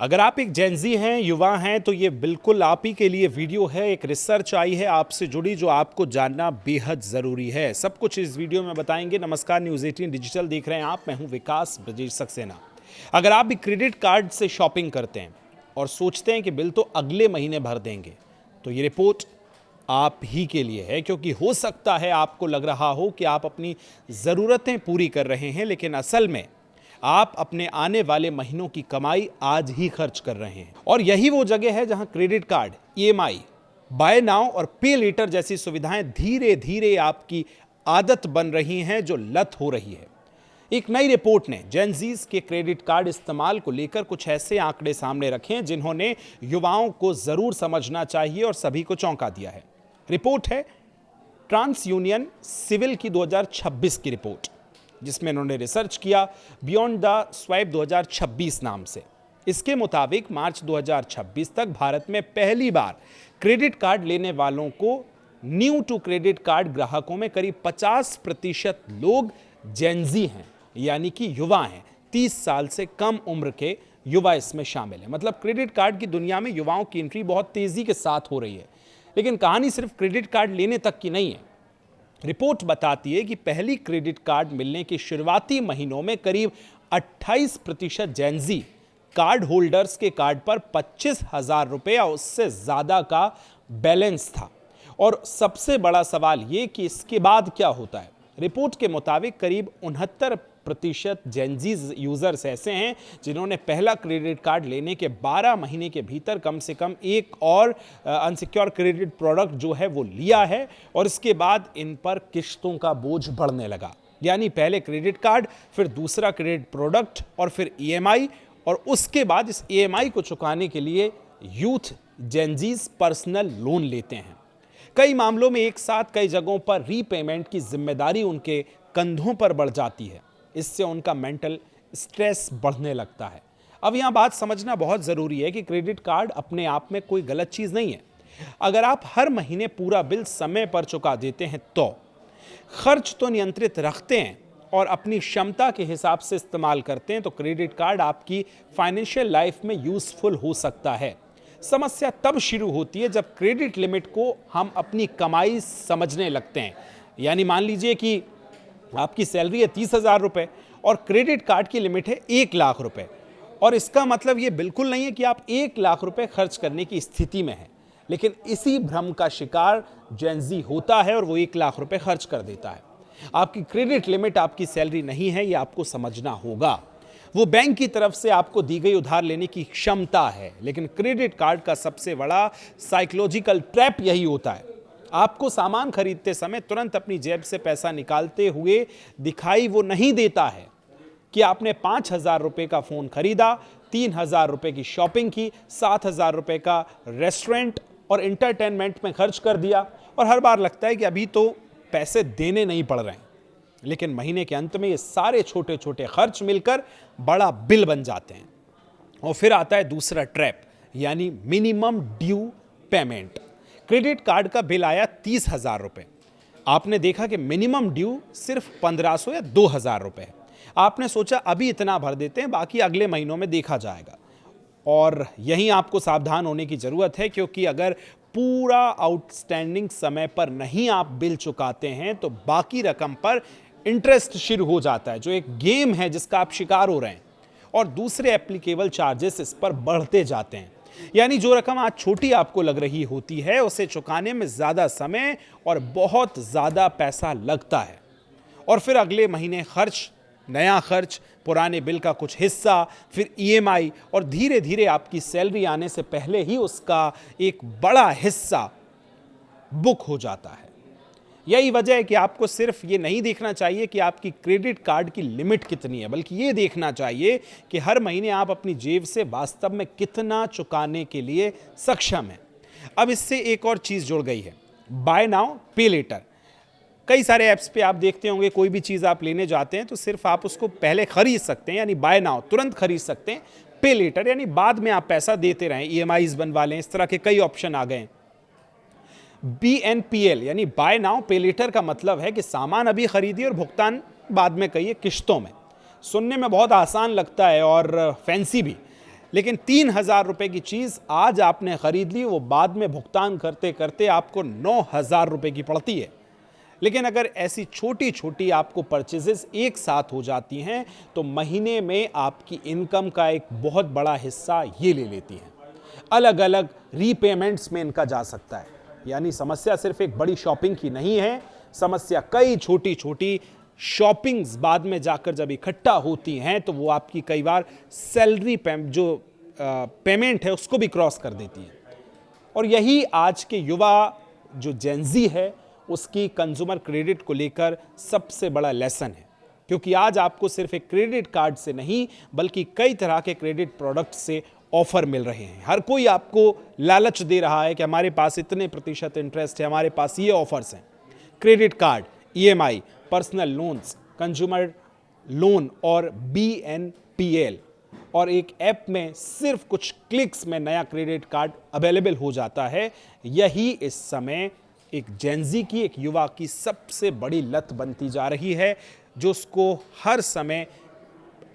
अगर आप एक जेनजी हैं, युवा हैं, तो ये बिल्कुल आप ही के लिए वीडियो है। एक रिसर्च आई है आपसे जुड़ी जो आपको जानना बेहद ज़रूरी है। सब कुछ इस वीडियो में बताएंगे। नमस्कार, न्यूज़ 18 डिजिटल देख रहे हैं आप। मैं हूं विकास ब्रजेश सक्सेना। अगर आप भी क्रेडिट कार्ड से शॉपिंग करते हैं और सोचते हैं कि बिल तो अगले महीने भर देंगे, तो ये रिपोर्ट आप ही के लिए है, क्योंकि हो सकता है आपको लग रहा हो कि आप अपनी ज़रूरतें पूरी कर रहे हैं, लेकिन असल में आप अपने आने वाले महीनों की कमाई आज ही खर्च कर रहे हैं। और यही वो जगह है जहां credit card, EMI, buy now और पे लेटर जैसी सुविधाएं धीरे धीरे आपकी आदत बन रही हैं, जो लत हो रही है। एक नई रिपोर्ट ने जेनजीज के क्रेडिट कार्ड इस्तेमाल को लेकर कुछ ऐसे आंकड़े सामने रखे हैं जिन्होंने युवाओं को जरूर समझना चाहिए और सभी को चौंका दिया है। रिपोर्ट है ट्रांस यूनियन सिविल की 2026 की रिपोर्ट, जिसमें उन्होंने रिसर्च किया बियॉन्ड द स्वाइप 2026 नाम से। इसके मुताबिक मार्च 2026 तक भारत में पहली बार क्रेडिट कार्ड लेने वालों को न्यू टू क्रेडिट कार्ड ग्राहकों में करीब 50% लोग जेनजी हैं, यानी कि युवा हैं। 30 साल से कम उम्र के युवा इसमें शामिल हैं। मतलब क्रेडिट कार्ड की दुनिया में युवाओं की एंट्री बहुत तेजी के साथ हो रही है। लेकिन कहानी सिर्फ क्रेडिट कार्ड लेने तक की नहीं है। रिपोर्ट बताती है कि पहली क्रेडिट कार्ड मिलने के शुरुआती महीनों में करीब 28% जेनजी कार्ड होल्डर्स के कार्ड पर 25,000 रुपये या उससे ज्यादा का बैलेंस था। और सबसे बड़ा सवाल यह कि इसके बाद क्या होता है। रिपोर्ट के मुताबिक करीब 69% जेनजीज यूजर्स ऐसे हैं जिन्होंने पहला क्रेडिट कार्ड लेने के 12 महीने के भीतर कम से कम एक और अनसिक्योर क्रेडिट प्रोडक्ट जो है वो लिया है, और इसके बाद इन पर किश्तों का बोझ बढ़ने लगा। यानी पहले क्रेडिट कार्ड, फिर दूसरा क्रेडिट प्रोडक्ट और फिर ईएमआई, और उसके बाद इस ईएमआई को चुकाने के लिए यूथ जेनजीज पर्सनल लोन लेते हैं। कई मामलों में एक साथ कई जगहों पर रीपेमेंट की जिम्मेदारी उनके कंधों पर बढ़ जाती है। इससे उनका मेंटल स्ट्रेस बढ़ने लगता है। अब यहां बात समझना बहुत जरूरी है कि क्रेडिट कार्ड अपने आप में कोई गलत चीज नहीं है। अगर आप हर महीने पूरा बिल समय पर चुका देते हैं, तो खर्च तो नियंत्रित रखते हैं और अपनी क्षमता के हिसाब से इस्तेमाल करते हैं, तो क्रेडिट कार्ड आपकी फाइनेंशियल लाइफ में यूजफुल हो सकता है। समस्या तब शुरू होती है जब क्रेडिट लिमिट को हम अपनी कमाई समझने लगते हैं। यानी मान लीजिए कि आपकी सैलरी है 30,000 रुपये और क्रेडिट कार्ड की लिमिट है 1,00,000 रुपये, और इसका मतलब ये बिल्कुल नहीं है कि आप 1,00,000 रुपये खर्च करने की स्थिति में हैं। लेकिन इसी भ्रम का शिकार जेनजी होता है और वो 1,00,000 रुपये खर्च कर देता है। आपकी क्रेडिट लिमिट आपकी सैलरी नहीं है, ये आपको समझना होगा। वो बैंक की तरफ से आपको दी गई उधार लेने की क्षमता है। लेकिन क्रेडिट कार्ड का सबसे बड़ा साइकोलॉजिकल ट्रैप यही होता है। आपको सामान खरीदते समय तुरंत अपनी जेब से पैसा निकालते हुए दिखाई वो नहीं देता है कि आपने 5,000 रुपये का फोन खरीदा, 3,000 रुपये की शॉपिंग की, 7,000 रुपये का रेस्टोरेंट और इंटरटेनमेंट में खर्च कर दिया, और हर बार लगता है कि अभी तो पैसे देने नहीं पड़ रहे हैं। लेकिन महीने के अंत में ये सारे छोटे छोटे खर्च मिलकर बड़ा बिल बन जाते हैं। और फिर आता है दूसरा ट्रैप, यानी minimum due payment. Credit card का बिल आया 30,000 रुपये। आपने देखा कि मिनिमम ड्यू सिर्फ 1,500 या 2,000 रुपये है। आपने सोचा अभी इतना भर देते हैं, बाकी अगले महीनों में देखा जाएगा। और यहीं आपको सावधान होने की जरूरत है, क्योंकि अगर पूरा आउटस्टैंडिंग समय पर नहीं आप बिल चुकाते हैं, तो बाकी रकम पर इंटरेस्ट शुरू हो जाता है, जो एक गेम है जिसका आप शिकार हो रहे हैं, और दूसरे एप्लीकेबल चार्जेस इस पर बढ़ते जाते हैं। यानी जो रकम आज छोटी आपको लग रही होती है, उसे चुकाने में ज्यादा समय और बहुत ज्यादा पैसा लगता है। और फिर अगले महीने खर्च, नया खर्च, पुराने बिल का कुछ हिस्सा, फिर ईएमआई, और धीरे धीरे आपकी सैलरी आने से पहले ही उसका एक बड़ा हिस्सा बुक हो जाता है। यही वजह है कि आपको सिर्फ ये नहीं देखना चाहिए कि आपकी क्रेडिट कार्ड की लिमिट कितनी है, बल्कि ये देखना चाहिए कि हर महीने आप अपनी जेब से वास्तव में कितना चुकाने के लिए सक्षम हैं। अब इससे एक और चीज जुड़ गई है, बाय नाउ पे लेटर। कई सारे ऐप्स पे आप देखते होंगे, कोई भी चीज आप लेने जाते हैं तो सिर्फ आप उसको पहले खरीद सकते हैं, यानी बाय नाउ तुरंत खरीद सकते हैं। पे लेटर यानी बाद में आप पैसा देते रहें, ईएमआईज बनवा लें, इस तरह के कई ऑप्शन आ गए हैं। BNPL यानी बाय नाउ पे लेटर का मतलब है कि सामान अभी खरीदिए और भुगतान बाद में करिए, किश्तों में। सुनने में बहुत आसान लगता है और फैंसी भी, लेकिन 3,000 रुपए की चीज़ आज आपने खरीद ली, वो बाद में भुगतान करते करते आपको 9,000 रुपए की पड़ती है। लेकिन अगर ऐसी छोटी छोटी आपको परचेजेस एक साथ हो जाती हैं तो महीने में आपकी इनकम का एक बहुत बड़ा हिस्सा ये ले लेती हैं। अलग अलग रीपेमेंट्स में इनका जा सकता है। यानी समस्या सिर्फ एक बड़ी शॉपिंग की नहीं है, समस्या कई छोटी छोटी शॉपिंग्स बाद में जाकर जब इकट्ठा होती हैं तो वो आपकी कई बार सैलरी जो पेमेंट है उसको भी क्रॉस कर देती है। और यही आज के युवा जो जेनजी है उसकी कंज्यूमर क्रेडिट को लेकर सबसे बड़ा लेसन है, क्योंकि आज आपको सिर्फ एक क्रेडिट कार्ड से नहीं बल्कि कई तरह के क्रेडिट प्रोडक्ट से ऑफर मिल रहे हैं। हर कोई आपको लालच दे रहा है कि हमारे पास इतने प्रतिशत इंटरेस्ट है, हमारे पास ये ऑफर्स हैं। Credit card, EMI, personal loans, consumer loan और BNPL, और एक ऐप में सिर्फ कुछ क्लिक्स में नया क्रेडिट कार्ड अवेलेबल हो जाता है। यही इस समय एक जेनजी की, एक युवा की सबसे बड़ी लत बनती जा रही है, जो उसको हर समय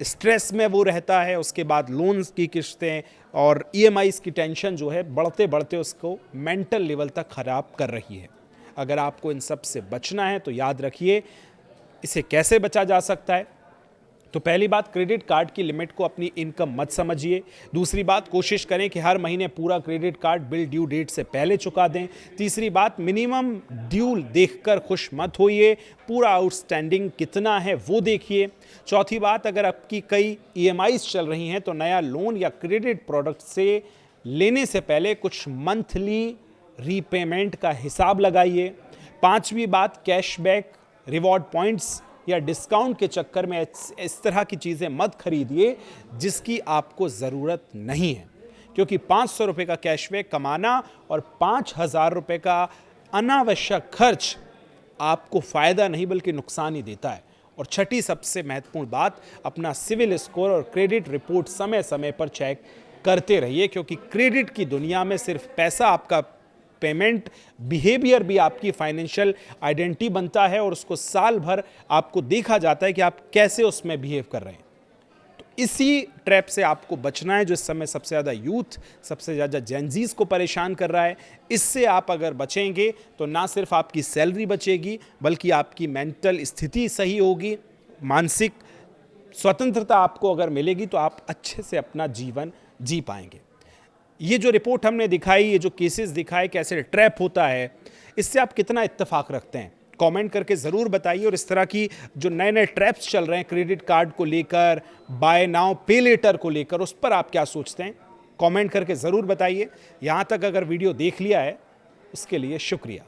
स्ट्रेस में वो रहता है। उसके बाद लोन्स की किस्तें और EMIs की टेंशन जो है बढ़ते बढ़ते उसको मेंटल लेवल तक खराब कर रही है। अगर आपको इन सब से बचना है तो याद रखिए, इसे कैसे बचा जा सकता है। तो पहली बात, क्रेडिट कार्ड की लिमिट को अपनी इनकम मत समझिए। दूसरी बात, कोशिश करें कि हर महीने पूरा credit card bill due date से पहले चुका दें। तीसरी बात, मिनिमम ड्यू देखकर खुश मत होइए, पूरा आउटस्टैंडिंग कितना है वो देखिए। चौथी बात, अगर आपकी कई EMIs चल रही हैं तो नया लोन या क्रेडिट प्रोडक्ट से लेने से पहले कुछ मंथली रीपेमेंट का हिसाब लगाइए। पांचवी बात, कैशबैक, रिवॉर्ड पॉइंट्स या डिस्काउंट के चक्कर में इस तरह की चीज़ें मत खरीदिए जिसकी आपको ज़रूरत नहीं है, क्योंकि 500 रुपये का कैशबैक कमाना और 5,000 रुपये का अनावश्यक खर्च आपको फ़ायदा नहीं बल्कि नुकसान ही देता है। और छठी सबसे महत्वपूर्ण बात, अपना सिविल स्कोर और क्रेडिट रिपोर्ट समय समय पर चेक करते रहिए, क्योंकि क्रेडिट की दुनिया में सिर्फ पैसा आपका पेमेंट बिहेवियर भी आपकी फाइनेंशियल आइडेंटिटी बनता है और उसको साल भर आपको देखा जाता है कि आप कैसे उसमें बिहेव कर रहे हैं। तो इसी ट्रैप से आपको बचना है जो इस समय सबसे ज़्यादा यूथ, सबसे ज़्यादा जेनजीज को परेशान कर रहा है। इससे आप अगर बचेंगे तो ना सिर्फ आपकी सैलरी बचेगी बल्कि आपकी मेंटल स्थिति सही होगी, मानसिक स्वतंत्रता आपको अगर मिलेगी तो आप अच्छे से अपना जीवन जी पाएंगे। ये जो रिपोर्ट हमने दिखाई, ये जो केसेस दिखाए कैसे ट्रैप होता है, इससे आप कितना इत्तेफाक रखते हैं कमेंट करके ज़रूर बताइए। और इस तरह की जो नए नए ट्रैप्स चल रहे हैं क्रेडिट कार्ड को लेकर, बाय नाउ पे लेटर को लेकर, उस पर आप क्या सोचते हैं कमेंट करके ज़रूर बताइए। यहाँ तक अगर वीडियो देख लिया है उसके लिए शुक्रिया।